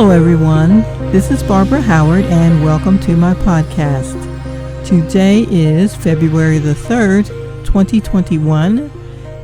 Hello everyone, this is Barbara Howard and welcome to my podcast. Today is February the 3rd, 2021,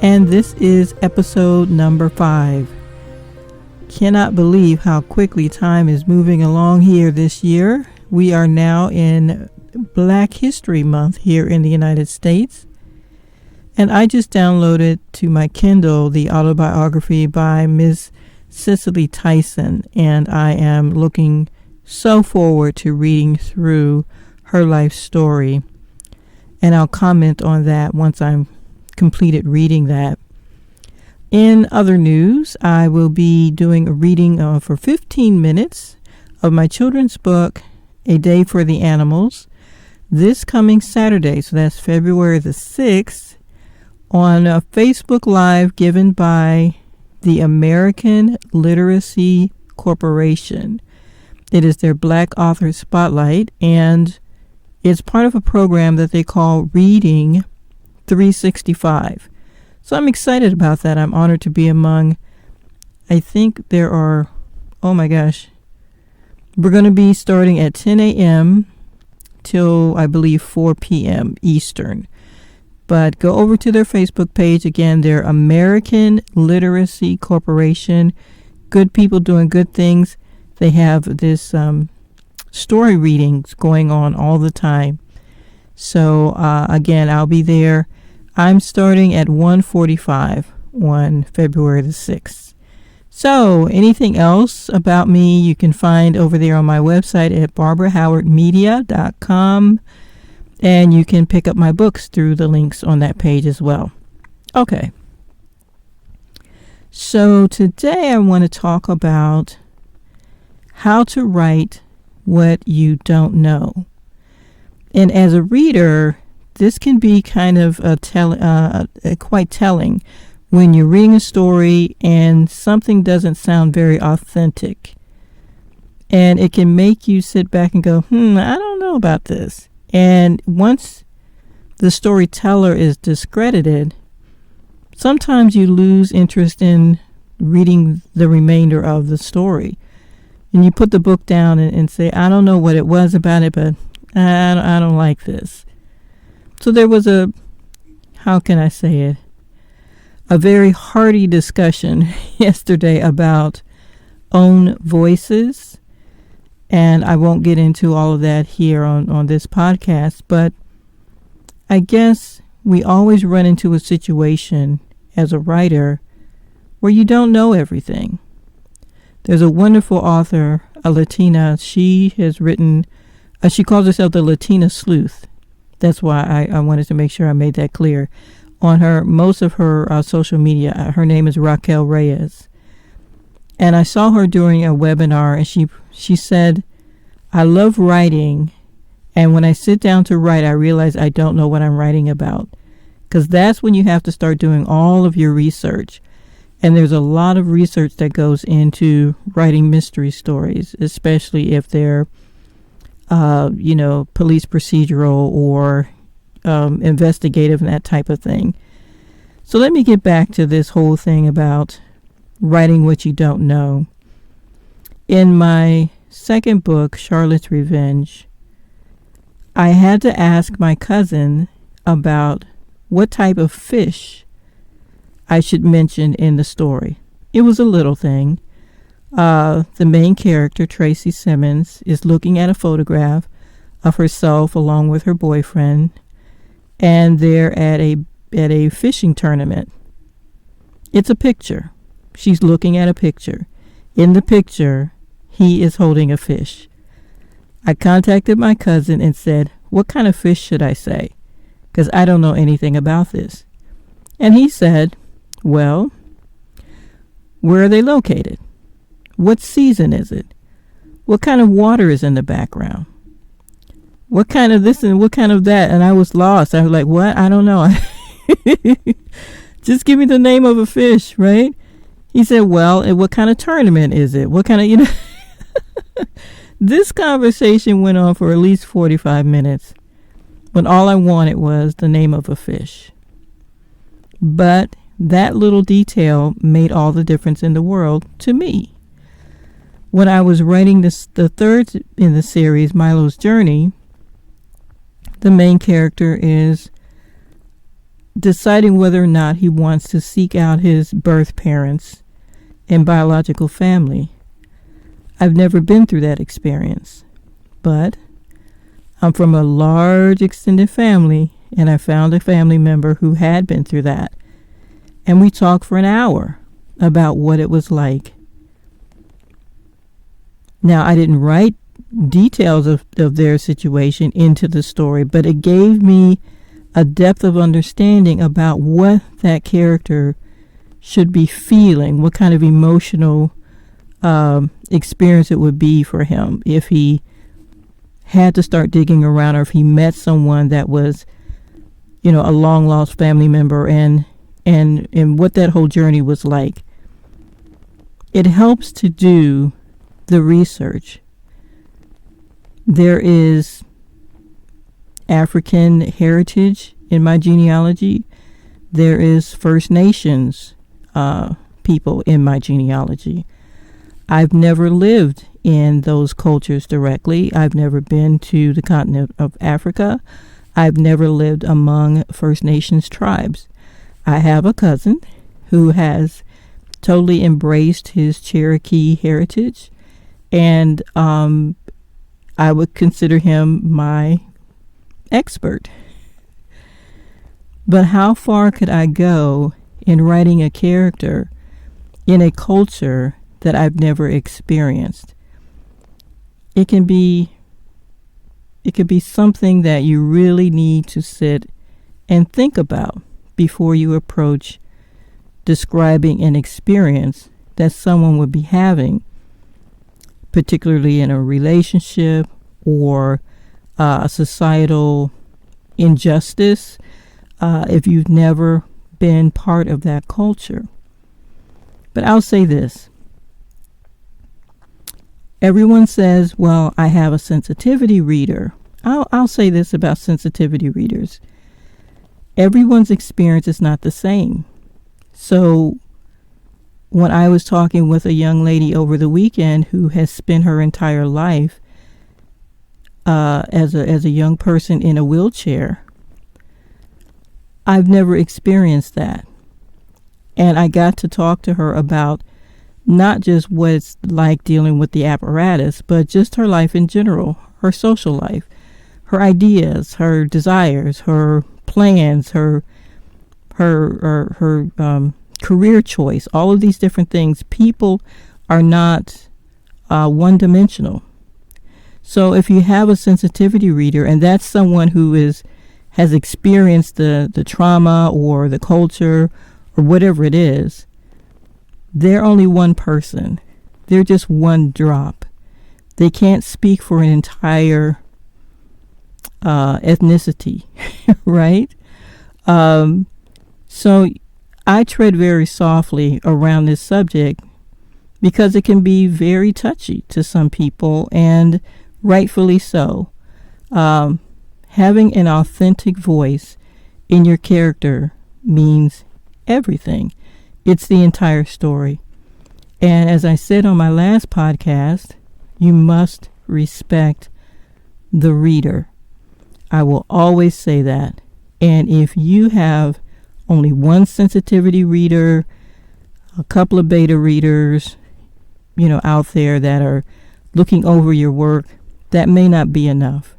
and this is episode number 5. Cannot believe how quickly time is moving along here this year. We are now in Black History Month here in the United States. And I just downloaded to my Kindle the autobiography by Ms. Cicely Tyson, and I am looking so forward to reading through her life story. And I'll comment on that once I'm completed reading that. In other news, I will be doing a reading for 15 minutes of my children's book, A Day for the Animals, this coming Saturday. So that's February the 6th on a Facebook Live given by the American Literacy Corporation. It is their Black Author Spotlight, and it's part of a program that they call Reading 365. So I'm excited about that. I'm honored to be among, I think there are, oh my gosh, we're going to be starting at 10 a.m. till I believe 4 p.m. Eastern. But go over to their Facebook page. Again, they're American Literacy Corporation. Good people doing good things. They have this story readings going on all the time. So, again, I'll be there. I'm starting at 1:45 on February the 6th. So, anything else about me you can find over there on my website at barbarahowardmedia.com. And you can pick up my books through the links on that page as well. Okay. So today I want to talk about how to write what you don't know. And as a reader, this can be kind of quite telling when you're reading a story and something doesn't sound very authentic. And it can make you sit back and go, I don't know about this. And once the storyteller is discredited, sometimes you lose interest in reading the remainder of the story. And you put the book down and say, I don't know what it was about it, but I don't like this. So there was a very hearty discussion yesterday about own voices. And I won't get into all of that here on this podcast, but I guess we always run into a situation as a writer where you don't know everything. There's a wonderful author, a Latina. She has written, she calls herself the Latina Sleuth. That's why I wanted to make sure I made that clear. On most of her social media, her name is Raquel Reyes. And I saw her during a webinar, and she said, I love writing, and when I sit down to write, I realize I don't know what I'm writing about. Because that's when you have to start doing all of your research. And there's a lot of research that goes into writing mystery stories, especially if they're, police procedural or investigative and that type of thing. So let me get back to this whole thing about writing what you don't know. In my second book, Charlotte's Revenge, I had to ask my cousin about what type of fish I should mention in the story. It was a little thing. The main character, Tracy Simmons, is looking at a photograph of herself along with her boyfriend, and they're at a fishing tournament. It's a picture. She's looking at a picture. In the picture, he is holding a fish. I contacted my cousin and said, what kind of fish should I say? Because I don't know anything about this. And he said, well, where are they located? What season is it? What kind of water is in the background? What kind of this and what kind of that? And I was lost. I was like, what? I don't know. Just give me the name of a fish, right? He said, well, what kind of tournament is it? What kind of, This conversation went on for at least 45 minutes when all I wanted was the name of a fish. But that little detail made all the difference in the world to me. when I was writing this, the third in the series, Milo's Journey, the main character is deciding whether or not he wants to seek out his birth parents and biological family. I've never been through that experience, but I'm from a large extended family, and I found a family member who had been through that. And we talked for an hour about what it was like. Now, I didn't write details of their situation into the story, but it gave me a depth of understanding about what that character should be feeling, what kind of emotional experience it would be for him if he had to start digging around, or if he met someone that was, a long lost family member, and what that whole journey was like. It helps to do the research. There is African heritage in my genealogy. There is First Nations people in my genealogy. I've never lived in those cultures directly. I've never been to the continent of Africa. I've never lived among First Nations tribes. I have a cousin who has totally embraced his Cherokee heritage, and I would consider him my expert. But how far could I go in writing a character in a culture that I've never experienced? It could be something that you really need to sit and think about before you approach describing an experience that someone would be having, particularly in a relationship or a societal injustice, if you've never been part of that culture. But I'll say this. Everyone says, well, I have a sensitivity reader. I'll say this about sensitivity readers. Everyone's experience is not the same. So when I was talking with a young lady over the weekend who has spent her entire life as a young person in a wheelchair, I've never experienced that. And I got to talk to her about not just what it's like dealing with the apparatus, but just her life in general, her social life, her ideas, her desires, her plans, her career choice, all of these different things. People are not one-dimensional. So if you have a sensitivity reader, and that's someone who has experienced the trauma or the culture or whatever it is, they're only one person. They're just one drop. They can't speak for an entire ethnicity, right? So I tread very softly around this subject because it can be very touchy to some people, and rightfully so. Having an authentic voice in your character means everything. It's the entire story. And as I said on my last podcast, you must respect the reader. I will always say that. And if you have only one sensitivity reader, a couple of beta readers, out there that are looking over your work, that may not be enough.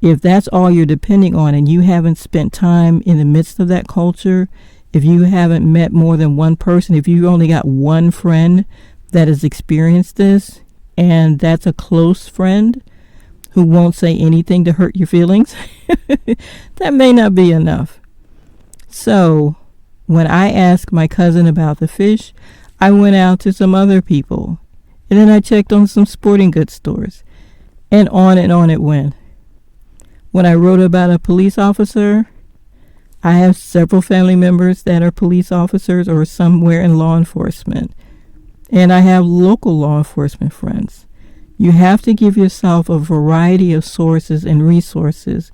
If that's all you're depending on, and you haven't spent time in the midst of that culture, if you haven't met more than one person, if you only got one friend that has experienced this, and that's a close friend who won't say anything to hurt your feelings, that may not be enough. So when I asked my cousin about the fish, I went out to some other people, and then I checked on some sporting goods stores, and on it went. When I wrote about a police officer, I have several family members that are police officers or somewhere in law enforcement. And I have local law enforcement friends. You have to give yourself a variety of sources and resources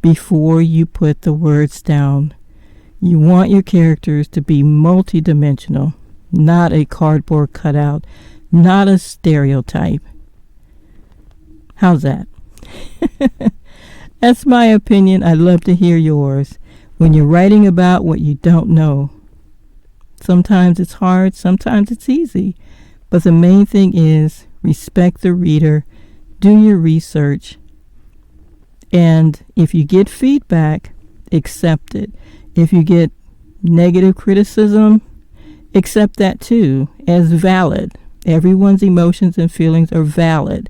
before you put the words down. You want your characters to be multidimensional, not a cardboard cutout not a stereotype. How's that? That's my opinion. I'd love to hear yours. When you're writing about what you don't know, sometimes it's hard, sometimes it's easy. But the main thing is respect the reader, do your research, and if you get feedback, accept it. If you get negative criticism, accept that too as valid. Everyone's emotions and feelings are valid,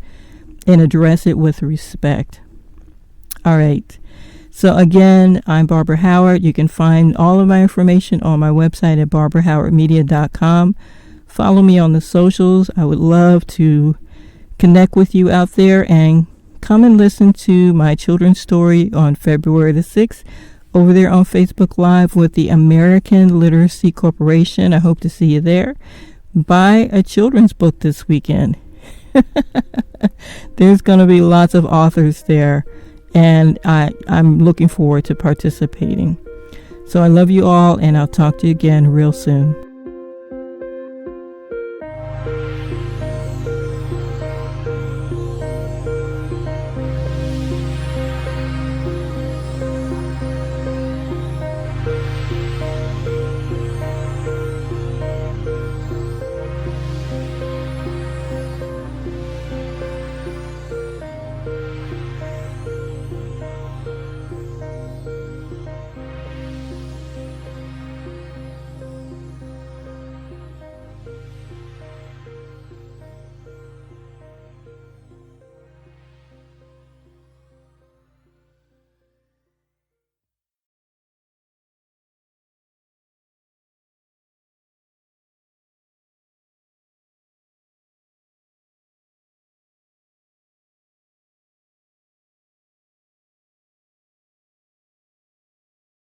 and address it with respect. All right. So again, I'm Barbara Howard. You can find all of my information on my website at barbarahowardmedia.com. Follow me on the socials. I would love to connect with you out there, and come and listen to my children's story on February the 6th over there on Facebook Live with the American Literacy Corporation. I hope to see you there. Buy a children's book this weekend. There's going to be lots of authors there, and I'm looking forward to participating. So I love you all, and I'll talk to you again real soon.